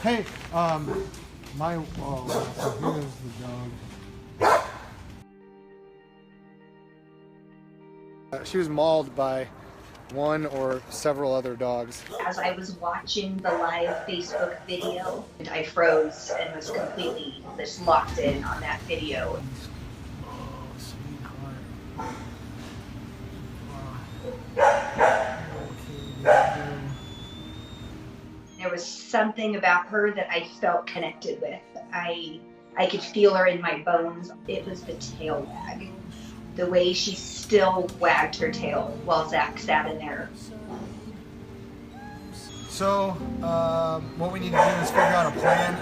Hey, so here's the dog. She was mauled by one or several other dogs. As I was watching the live Facebook video, I froze and was completely just locked in on that video. Oh, sweetheart. There was something about her that I felt connected with. I could feel her in my bones. It was the tail wag. The way she still wagged her tail while Zach sat in there. So, what we need to do is figure out a plan,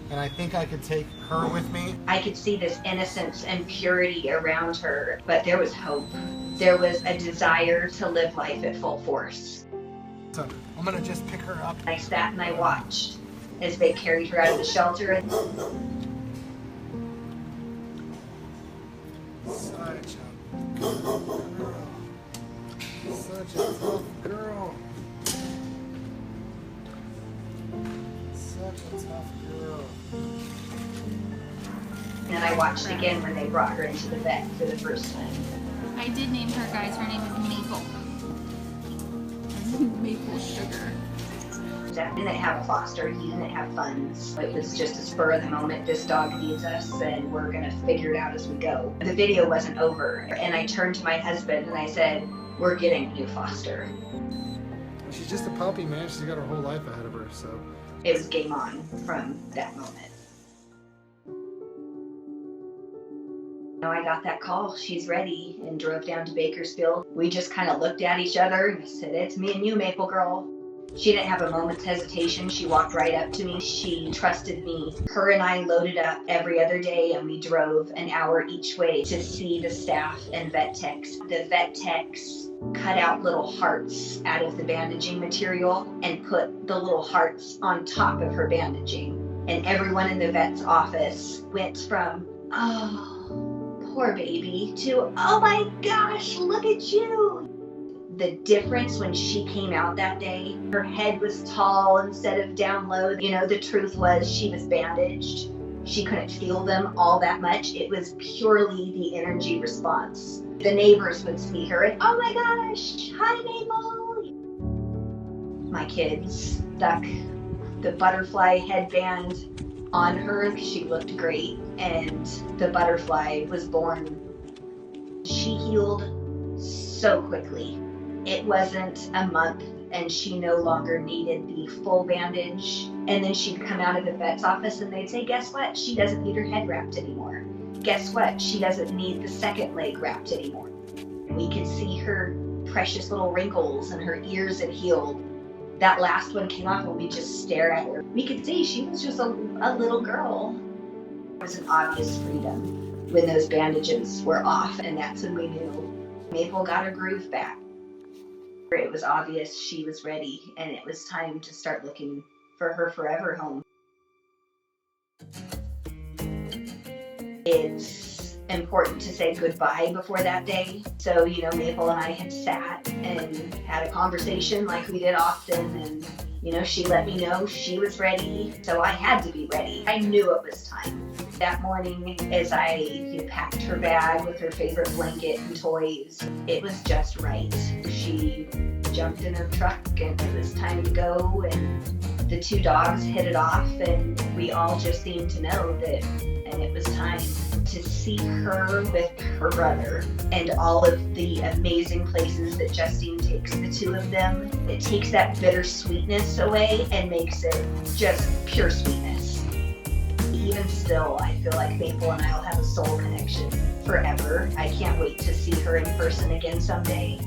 and I think I could take her with me. I could see this innocence and purity around her, but there was hope. There was a desire to live life at full force. So, I'm gonna just pick her up. I sat and I watched as they carried her out of the shelter. Such a good girl. Such a tough girl. Such a tough girl. And then I watched again when they brought her into the vet for the first time. I did name her, guys. Her name is Maple. Maple sugar. Zach didn't have a foster, he didn't have funds. It was just a spur of the moment, this dog needs us and we're gonna figure it out as we go. The video wasn't over and I turned to my husband and I said, we're getting a new foster. She's just a puppy, man. She's got her whole life ahead of her, so. It was game on from that moment. I got that call, she's ready, and drove down to Bakersfield. We just kind of looked at each other and said, it's me and you, Maple Girl. She didn't have a moment's hesitation. She walked right up to me. She trusted me. Her and I loaded up every other day and we drove an hour each way to see the staff and vet techs. The vet techs cut out little hearts out of the bandaging material and put the little hearts on top of her bandaging. And everyone in the vet's office went from, oh, poor baby, to, oh my gosh, look at you. The difference when she came out that day, her head was tall instead of down low. You know, the truth was she was bandaged. She couldn't feel them all that much. It was purely the energy response. The neighbors would see her and, oh my gosh, hi Mabel. My kids stuck the butterfly headband on her. She looked great and the butterfly was born. She healed so quickly. It wasn't a month and she no longer needed the full bandage. And then she'd come out of the vet's office and they'd say, guess what? She doesn't need her head wrapped anymore. Guess what? She doesn't need the second leg wrapped anymore. We could see her precious little wrinkles and her ears had healed. That last one came off and we just stare at her. We could see she was just a little girl. It was an obvious freedom when those bandages were off, and that's when we knew Maple got her groove back. It was obvious she was ready and it was time to start looking for her forever home. It's important to say goodbye before that day. So, you know, Maple and I had sat and had a conversation like we did often, and, you know, she let me know she was ready, so I had to be ready. I knew it was time. That morning, as I packed her bag with her favorite blanket and toys, it was just right. She jumped in her truck and it was time to go, and the two dogs hit it off, and we all just seemed to know that, and it was time to see her with her brother and all of the amazing places that Justine takes the two of them. It takes that bittersweetness away and makes it just pure sweetness. Even still, I feel like Maple and I will have a soul connection forever. I can't wait to see her in person again someday.